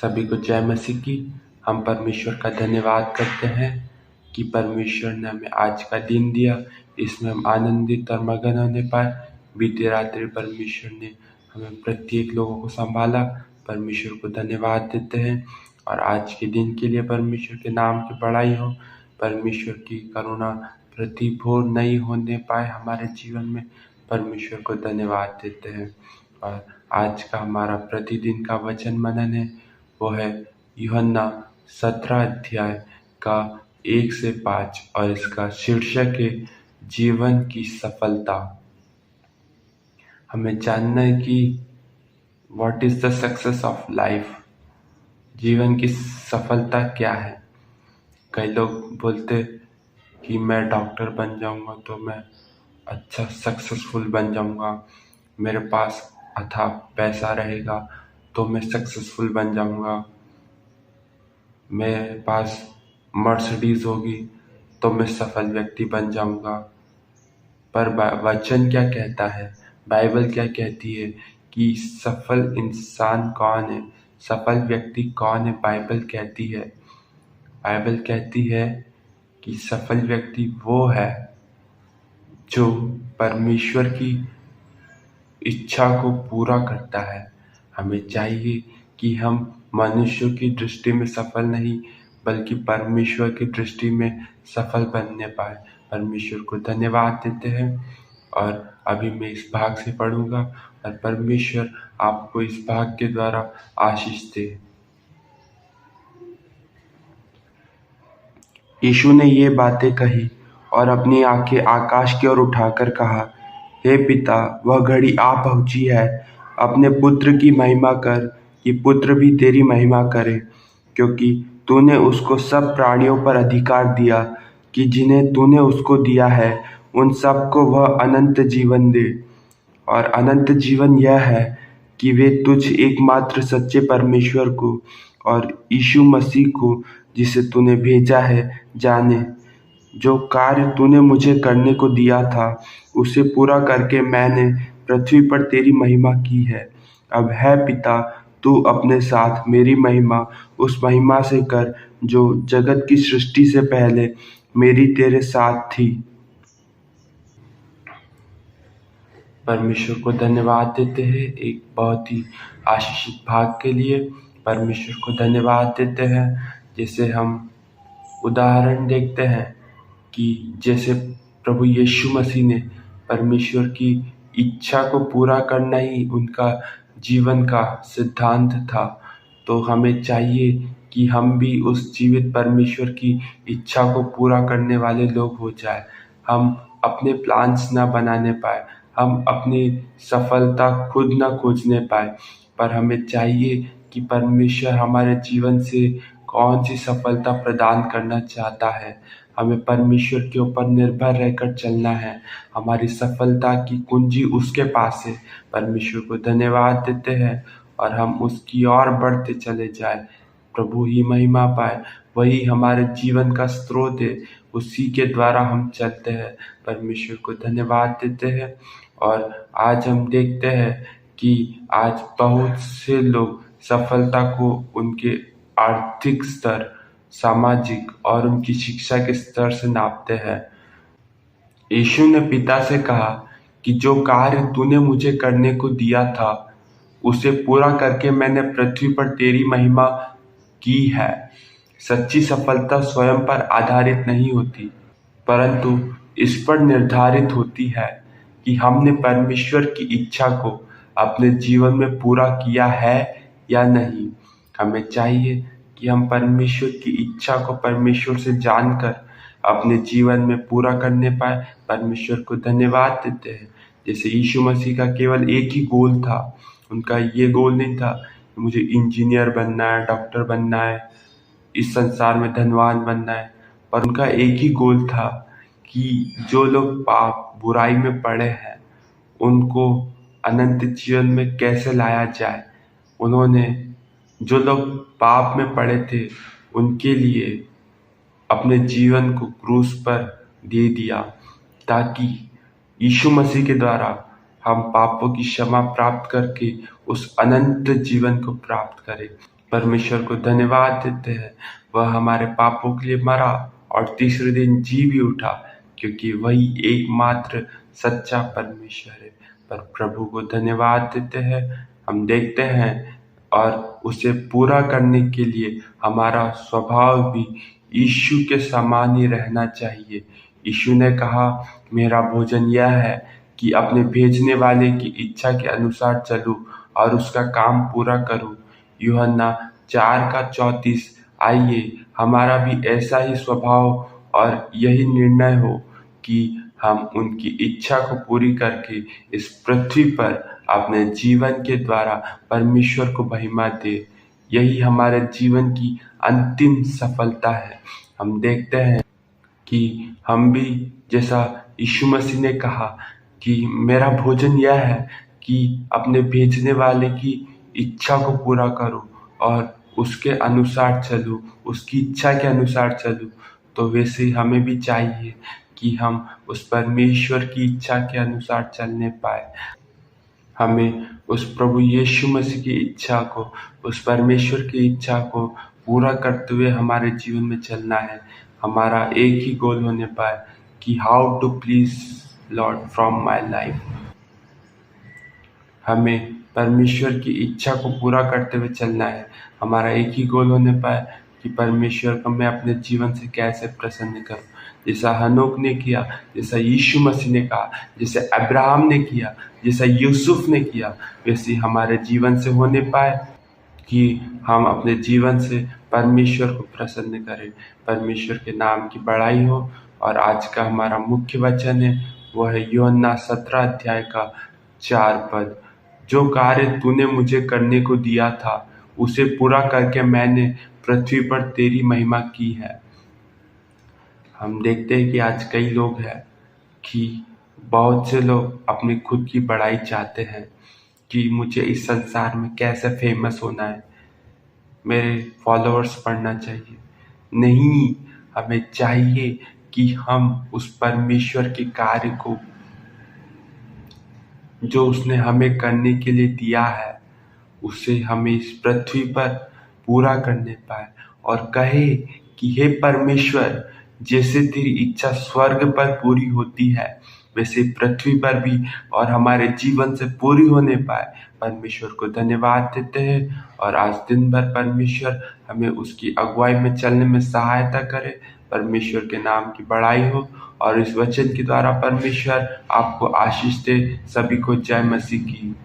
सभी को जय मसीह की। हम परमेश्वर का धन्यवाद करते हैं कि परमेश्वर ने हमें आज का दिन दिया, इसमें हम आनंदित और मगन होने पाए। बीती रात्रि परमेश्वर ने हमें प्रत्येक लोगों को संभाला। परमेश्वर को धन्यवाद देते हैं और आज के दिन के लिए परमेश्वर के नाम की बड़ाई हो। परमेश्वर की करुणा प्रतिभोर नहीं होने पाए हमारे जीवन में, परमेश्वर को धन्यवाद देते हैं। और आज का हमारा प्रतिदिन का वचन मनन है, वो है यूहन्ना 17 अध्याय का 1 से 5 और इसका शीर्षक है जीवन की सफलता। हमें जानना है कि what is the success of life, जीवन की सफलता क्या है। कई लोग बोलते कि मैं डॉक्टर बन जाऊंगा तो मैं अच्छा सक्सेसफुल बन जाऊंगा, मेरे पास अथाह पैसा रहेगा तो मैं सक्सेसफुल बन जाऊंगा, मेरे पास मर्सिडीज होगी तो मैं सफल व्यक्ति बन जाऊंगा। पर वचन क्या कहता है, बाइबल क्या कहती है कि सफल इंसान कौन है, सफल व्यक्ति कौन है। बाइबल कहती है कि सफल व्यक्ति वो है जो परमेश्वर की इच्छा को पूरा करता है। हमें चाहिए कि हम मनुष्यों की दृष्टि में सफल नहीं बल्कि परमेश्वर की दृष्टि में सफल बनने पाए। परमेश्वर को धन्यवाद देते हैं और अभी मैं इस भाग से पढ़ूंगा और परमेश्वर आपको इस भाग के द्वारा आशीष दे। यीशु ने ये बातें कही और अपनी आंखें आकाश की ओर उठाकर कहा, हे पिता, वह घड़ी आ पहुंची है, अपने पुत्र की महिमा कर कि पुत्र भी तेरी महिमा करे, क्योंकि तूने उसको सब प्राणियों पर अधिकार दिया कि जिन्हें तूने उसको दिया है उन सबको वह अनंत जीवन दे। और अनंत जीवन यह है कि वे तुझ एकमात्र सच्चे परमेश्वर को और यीशु मसीह को जिसे तूने भेजा है जाने। जो कार्य तूने मुझे करने को दिया था उसे पूरा करके मैंने पृथ्वी पर तेरी महिमा की है। अब है पिता, तू अपने साथ मेरी महिमा उस महिमा से कर जो जगत की सृष्टि से पहले मेरी तेरे साथ थी। परमेश्वर को धन्यवाद देते हैं एक बहुत ही आशीषित भाग के लिए। परमेश्वर को धन्यवाद देते हैं जैसे हम उदाहरण देखते हैं कि जैसे प्रभु यीशु मसीह ने परमेश्वर की इच्छा को पूरा करना ही उनका जीवन का सिद्धांत था, तो हमें चाहिए कि हम भी उस जीवित परमेश्वर की इच्छा को पूरा करने वाले लोग हो जाए। हम अपने प्लान्स ना बनाने पाए, हम अपनी सफलता खुद ना खोजने पाए, पर हमें चाहिए कि परमेश्वर हमारे जीवन से कौन सी सफलता प्रदान करना चाहता है। हमें परमेश्वर के ऊपर निर्भर रहकर चलना है। हमारी सफलता की कुंजी उसके पास है। परमेश्वर को धन्यवाद देते हैं और हम उसकी ओर बढ़ते चले जाए, प्रभु ही महिमा पाए। वही हमारे जीवन का स्रोत है, उसी के द्वारा हम चलते हैं। परमेश्वर को धन्यवाद देते हैं और आज हम देखते हैं कि आज बहुत से लोग सफलता को उनके आर्थिक स्तर, सामाजिक और उनकी शिक्षा के स्तर से नापते हैं। यीशु ने पिता से कहा कि जो कार्य तूने मुझे करने को दिया था उसे पूरा करके मैंने पृथ्वी पर तेरी महिमा की है। सच्ची सफलता स्वयं पर आधारित नहीं होती, परंतु इस पर निर्धारित होती है कि हमने परमेश्वर की इच्छा को अपने जीवन में पूरा किया है या नहीं। हमें चाहिए कि हम परमेश्वर की इच्छा को परमेश्वर से जानकर अपने जीवन में पूरा करने पाए। परमेश्वर को धन्यवाद देते हैं जैसे यीशु मसीह का केवल एक ही गोल था। उनका ये गोल नहीं था कि मुझे इंजीनियर बनना है, डॉक्टर बनना है, इस संसार में धनवान बनना है, पर उनका एक ही गोल था कि जो लोग पाप बुराई में पड़े हैं उनको अनंत जीवन में कैसे लाया जाए। उन्होंने जो लोग पाप में पड़े थे उनके लिए अपने जीवन को क्रूस पर दे दिया, ताकि यीशु मसीह के द्वारा हम पापों की क्षमा प्राप्त करके उस अनंत जीवन को प्राप्त करें। परमेश्वर को धन्यवाद देते हैं। वह हमारे पापों के लिए मरा और तीसरे दिन जी भी उठा, क्योंकि वही एकमात्र सच्चा परमेश्वर है। पर प्रभु को धन्यवाद देते हैं। हम देखते हैं और उसे पूरा करने के लिए हमारा स्वभाव भी यीशु के समान ही रहना चाहिए। यीशु ने कहा, मेरा भोजन यह है कि अपने भेजने वाले की इच्छा के अनुसार चलूं और उसका काम पूरा करूं। यूहन्ना 4:34। आइए हमारा भी ऐसा ही स्वभाव और यही निर्णय हो कि हम उनकी इच्छा को पूरी करके इस पृथ्वी पर अपने जीवन के द्वारा परमेश्वर को महिमा दे। यही हमारे जीवन की अंतिम सफलता है। हम देखते हैं कि हम भी, जैसा यीशु मसीह ने कहा कि मेरा भोजन यह है कि अपने भेजने वाले की इच्छा को पूरा करूं और उसके अनुसार चलूं, उसकी इच्छा के अनुसार चलूं। तो वैसे ही हमें भी चाहिए कि हम उस परमेश्वर की इच्छा के अनुसार चलने पाए। हमें उस प्रभु यीशु मसीह की इच्छा को, उस परमेश्वर की इच्छा को पूरा करते हुए हमारे जीवन में चलना है। हमारा एक ही गोल होने पाए कि how to please Lord from my life. हमें परमेश्वर की इच्छा को पूरा करते हुए चलना है। हमारा एक ही गोल होने पाए कि परमेश्वर को मैं अपने जीवन से कैसे प्रसन्न करूं, जैसा हनोक ने किया, जैसा यीशु मसीह ने कहा, जैसे अब्राहम ने किया, जैसा यूसुफ ने किया, वैसे हमारे जीवन से होने पाए कि हम अपने जीवन से परमेश्वर को प्रसन्न करें, परमेश्वर के नाम की बड़ाई हो। और आज का हमारा मुख्य वचन है, वो है यूहन्ना 17:4। जो कार्य तूने मुझे करने को दिया था उसे पूरा करके मैंने पृथ्वी पर तेरी महिमा की है। हम देखते हैं कि आज कई लोग हैं कि बहुत से लोग अपनी खुद की बड़ाई चाहते हैं कि मुझे इस संसार में कैसे फेमस होना है, मेरे फॉलोअर्स बढ़ना चाहिए। नहीं, हमें चाहिए कि हम उस परमेश्वर के कार्य को जो उसने हमें करने के लिए दिया है उसे हमें इस पृथ्वी पर पूरा करने पाए और कहे कि हे परमेश्वर, जैसे तेरी इच्छा स्वर्ग पर पूरी होती है वैसे पृथ्वी पर भी और हमारे जीवन से पूरी होने पाए। परमेश्वर को धन्यवाद देते हैं और आज दिन भर परमेश्वर हमें उसकी अगुवाई में चलने में सहायता करे। परमेश्वर के नाम की बड़ाई हो और इस वचन के द्वारा परमेश्वर आपको आशीष दे। सभी को जय मसीह की।